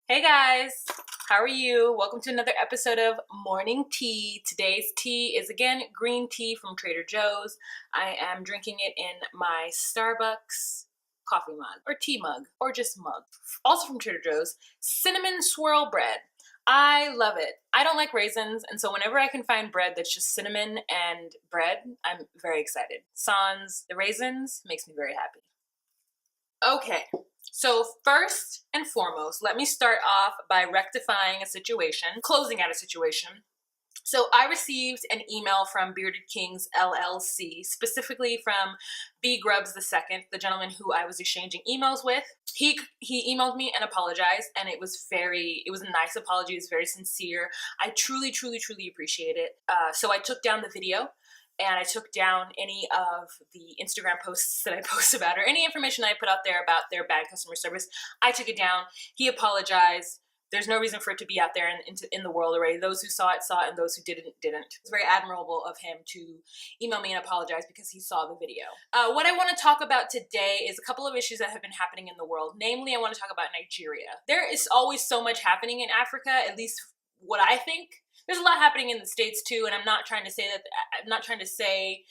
Hey guys, how are you? Welcome to another episode of Morning Tea. Today's tea is again green tea from Trader Joe's. I am drinking it in my Starbucks coffee mug or tea mug or just mug. Also from Trader Joe's, cinnamon swirl bread. I love it. I don't like raisins, and so whenever I can find bread that's just cinnamon and bread, I'm very excited. Sans the raisins makes me very happy. Okay, so first and foremost, let me start off by rectifying a situation, closing out a situation. So I received an email from Bearded Kings LLC, specifically from B Grubbs II, the gentleman who I was exchanging emails with. He emailed me and apologized, and it was a nice apology. It was very sincere. I truly appreciate it. So I took down the video and I took down any of the Instagram posts that I post about, or any information that I put out there about their bad customer service. I took it down. He apologized. There's no reason for it to be out there in the world already. Those who saw it, and those who didn't. It's very admirable of him to email me and apologize because he saw the video. What I want to talk about today is a couple of issues that have been happening in the world. Namely, I want to talk about Nigeria. There is always so much happening in Africa, at least what I think. There's a lot happening in the States too, and I'm not trying to say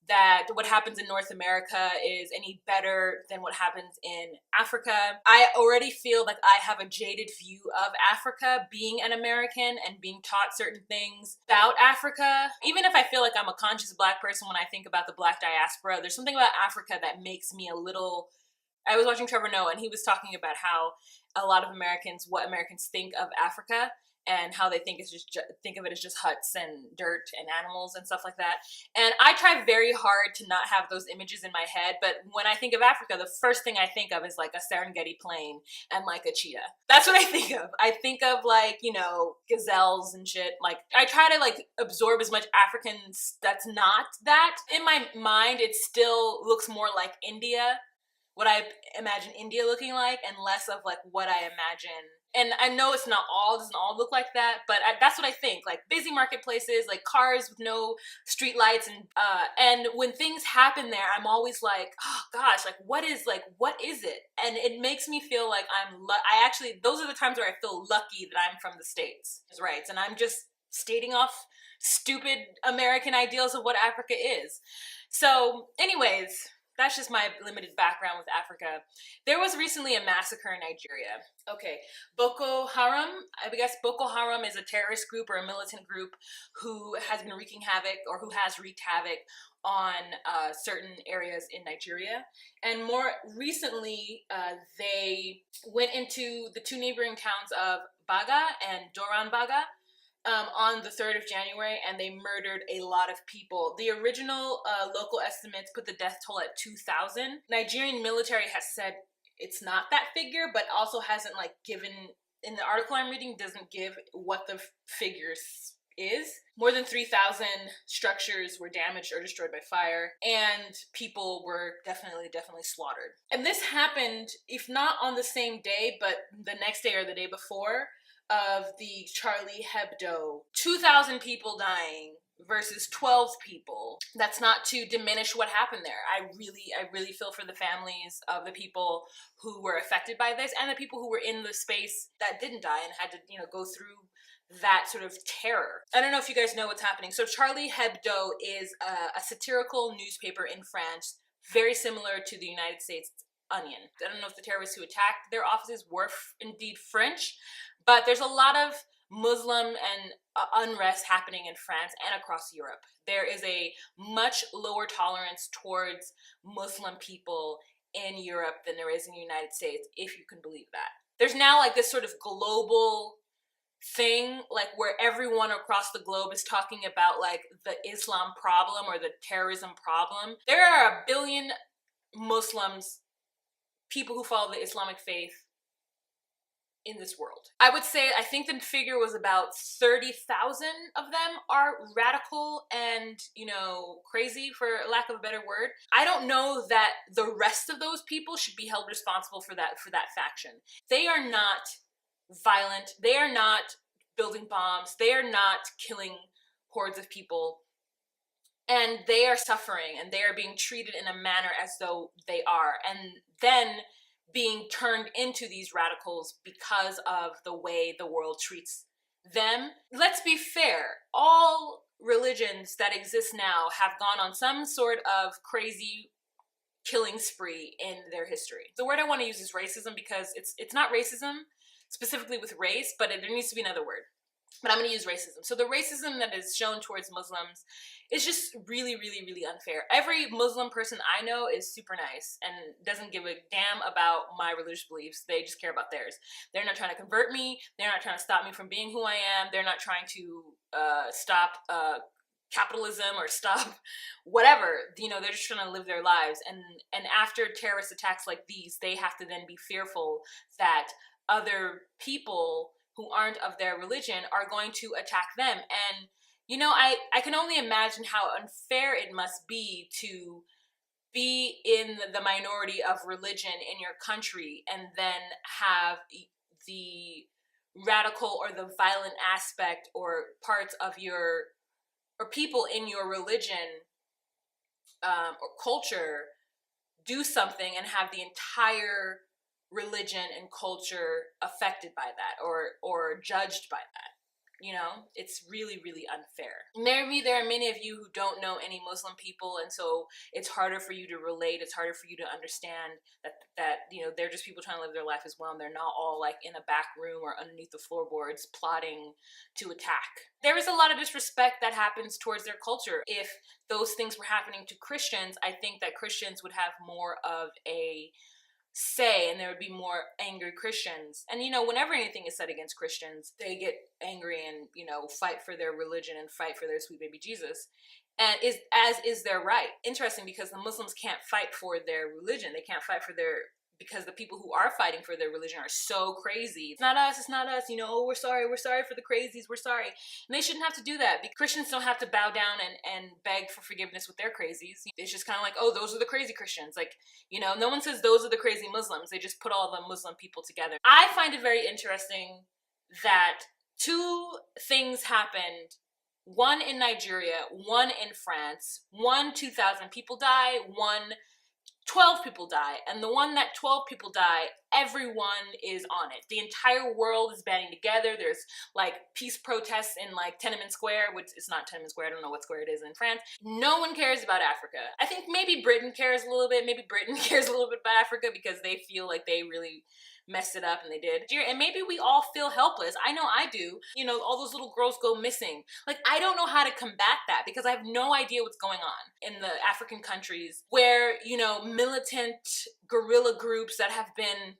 that what happens in North America is any better than what happens in Africa. I already feel like I have a jaded view of Africa, being an American and being taught certain things about Africa. Even if I feel like I'm a conscious Black person when I think about the Black diaspora, there's something about Africa that makes me a little... I was watching Trevor Noah, and he was talking about how a lot of what Americans think of Africa, and how they think of it as just huts and dirt and animals and stuff like that. And I try very hard to not have those images in my head, but when I think of Africa, the first thing I think of is like a Serengeti plain and like a cheetah. That's what I think of. I think of like, gazelles and shit. Like I try to like absorb as much African that's not that. In my mind, it still looks more like India, what I imagine India looking like, and less of like what I imagine. And I know it doesn't all look like that, but that's what I think. Like busy marketplaces, like cars with no street lights, and when things happen there, I'm always like, oh gosh, like what is it? And it makes me feel like those are the times where I feel lucky that I'm from the States, right? And I'm just stating off stupid American ideals of what Africa is. So, anyways, that's just my limited background with Africa. There was recently a massacre in Nigeria. Okay, Boko Haram. I guess Boko Haram is a terrorist group or a militant group who has been wreaking havoc, or who has wreaked havoc on certain areas in Nigeria. And more recently, they went into the two neighboring towns of Baga and Doran Baga, on the 3rd of January, and they murdered a lot of people. The original local estimates put the death toll at 2,000. Nigerian military has said it's not that figure, but also hasn't given, in the article I'm reading, doesn't give what the figures is. More than 3,000 structures were damaged or destroyed by fire, and people were definitely slaughtered. And this happened, if not on the same day, but the next day or the day before, of the Charlie Hebdo. 2,000 people dying versus 12 people. That's not to diminish what happened there. I really feel for the families of the people who were affected by this, and the people who were in the space that didn't die and had to, go through that sort of terror. I don't know if you guys know what's happening. So Charlie Hebdo is a satirical newspaper in France, very similar to the United States Onion. I don't know if the terrorists who attacked their offices were indeed French, but there's a lot of Muslim and unrest happening in France and across Europe. There is a much lower tolerance towards Muslim people in Europe than there is in the United States, if you can believe that. There's now this sort of global thing, where everyone across the globe is talking about the Islam problem or the terrorism problem. There are 1 billion Muslims, people who follow the Islamic faith, in this world. I think the figure was about 30,000 of them are radical and, crazy, for lack of a better word. I don't know that the rest of those people should be held responsible for that faction. They are not violent. They are not building bombs. They are not killing hordes of people. And they are suffering, and they are being treated in a manner as though they are. And then being turned into these radicals because of the way the world treats them. Let's be fair, all religions that exist now have gone on some sort of crazy killing spree in their history. The word I want to use is racism, because it's not racism specifically with race, but there needs to be another word. But I'm going to use racism. So the racism that is shown towards Muslims is just really, really, really unfair. Every Muslim person I know is super nice and doesn't give a damn about my religious beliefs. They just care about theirs. They're not trying to convert me. They're not trying to stop me from being who I am. They're not trying to stop capitalism or stop whatever. You know, they're just trying to live their lives. And after terrorist attacks like these, they have to then be fearful that other people who aren't of their religion are going to attack them. And, you know, I can only imagine how unfair it must be to be in the minority of religion in your country and then have the radical or the violent aspect or parts of your, or people in your religion or culture do something and have the entire religion and culture affected by that or judged by that. You know, it's really, really unfair. Maybe there are many of you who don't know any Muslim people, and so it's harder for you to relate. It's harder for you to understand that you know, they're just people trying to live their life as well, and they're not all like in a back room or underneath the floorboards plotting to attack. There is a lot of disrespect that happens towards their culture. If those things were happening to Christians, I think that Christians would have more of a say, and there would be more angry Christians. And you know, whenever anything is said against Christians, they get angry and, you know, fight for their religion and fight for their sweet baby Jesus, and is their right. Interesting, because the Muslims can't fight for their religion. They can't fight for their, because the people who are fighting for their religion are so crazy. It's not us, you know, oh, we're sorry for the crazies, we're sorry. And they shouldn't have to do that. Christians don't have to bow down and beg for forgiveness with their crazies. It's just kind of like, oh, those are the crazy Christians. Like, you know, no one says those are the crazy Muslims. They just put all the Muslim people together. I find it very interesting that two things happened. One in Nigeria, one in France. 2,000 people die, 12 people die, and the one that 12 people die, everyone is on it. The entire world is banding together. There's like peace protests in like Tiananmen Square, which is not Tiananmen Square, I don't know what square it is in France. No one cares about Africa. I think maybe Britain cares a little bit. Maybe Britain cares a little bit about Africa because they feel like they really messed it up, and they did. And maybe we all feel helpless. I know I do. You know, all those little girls go missing. Like, I don't know how to combat that because I have no idea what's going on in the African countries where, you know, militant guerrilla groups that have been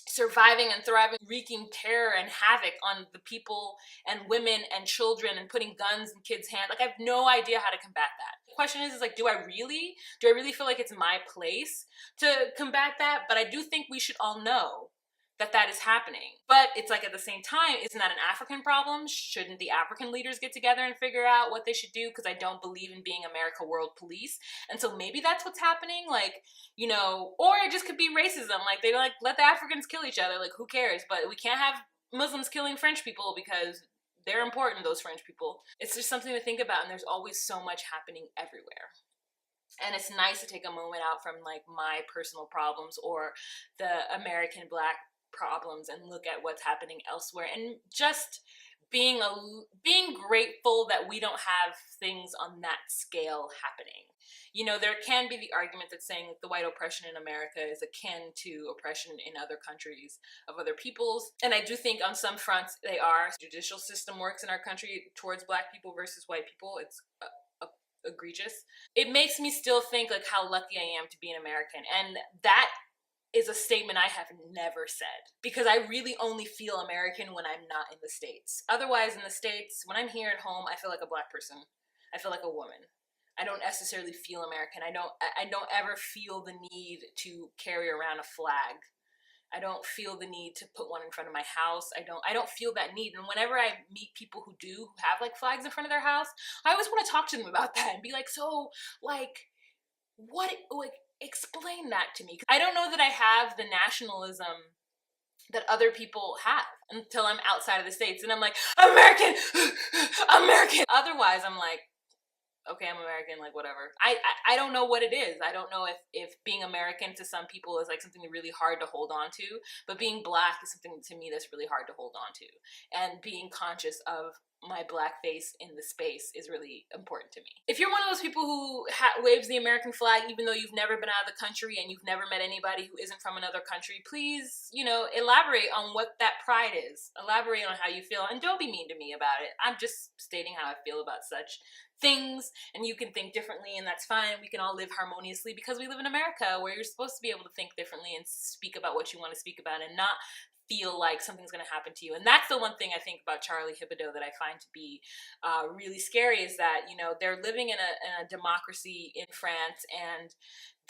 surviving and thriving, wreaking terror and havoc on the people and women and children and putting guns in kids' hands. Like, I have no idea how to combat that. The question is like, do I really feel like it's my place to combat that? But I do think we should all know that is happening. But it's like, at the same time, isn't that an African problem? Shouldn't the African leaders get together and figure out what they should do? Because I don't believe in being America world police. And so maybe that's what's happening. Like, you know, or it just could be racism. Like, they like, let the Africans kill each other. Like, who cares? But we can't have Muslims killing French people because they're important, those French people. It's just something to think about, and there's always so much happening everywhere. And it's nice to take a moment out from like my personal problems or the American Black problems and look at what's happening elsewhere, and just being grateful that we don't have things on that scale happening. You know, there can be the argument that saying that the white oppression in America is akin to oppression in other countries of other peoples, and I do think on some fronts they are. The judicial system works in our country towards Black people versus white people. It's egregious. It makes me still think like how lucky I am to be an American, and that is a statement I have never said, because I really only feel American when I'm not in the States. Otherwise, in the States, when I'm here at home, I feel like a Black person. I feel like a woman. I don't necessarily feel American. I don't ever feel the need to carry around a flag. I don't feel the need to put one in front of my house. I don't feel that need. And whenever I meet people who do, who have like flags in front of their house, I always want to talk to them about that and be like, so like, what, like, explain that to me. I don't know that I have the nationalism that other people have until I'm outside of the States and I'm like, American, American. Otherwise, I'm like, okay, I'm American, like whatever. I don't know what it is. I don't know if being American to some people is like something really hard to hold on to, but being Black is something to me that's really hard to hold on to. And being conscious of my Black face in the space is really important to me. If you're one of those people who waves the American flag even though you've never been out of the country and you've never met anybody who isn't from another country, please, you know, elaborate on what that pride is. Elaborate on how you feel, and don't be mean to me about it. I'm just stating how I feel about such things, and you can think differently, and that's fine. We can all live harmoniously because we live in America, where you're supposed to be able to think differently and speak about what you want to speak about and not feel like something's going to happen to you. And that's the one thing I think about Charlie Hebdo that I find to be really scary, is that, you know, they're living in a democracy in France, and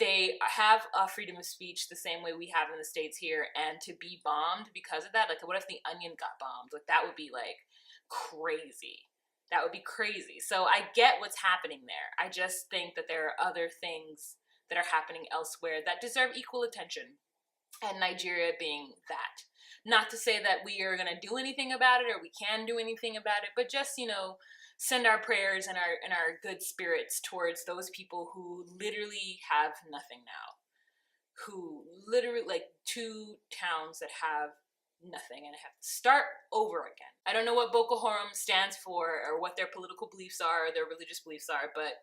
they have freedom of speech the same way we have in the States here, and to be bombed because of that, like what if the Onion got bombed? Like that would be like crazy. That would be crazy. So I get what's happening there. I just think that there are other things that are happening elsewhere that deserve equal attention, and Nigeria being that. Not to say that we are going to do anything about it or we can do anything about it, but just, you know, send our prayers and our good spirits towards those people who literally have nothing now. Who literally, like 2 towns that have nothing and have to start over again. I don't know what Boko Haram stands for or what their political beliefs are or their religious beliefs are, but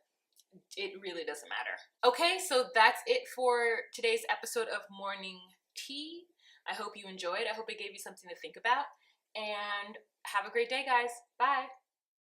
it really doesn't matter. Okay, so that's it for today's episode of Morning Tea. I hope you enjoyed. I hope it gave you something to think about. And have a great day, guys. Bye.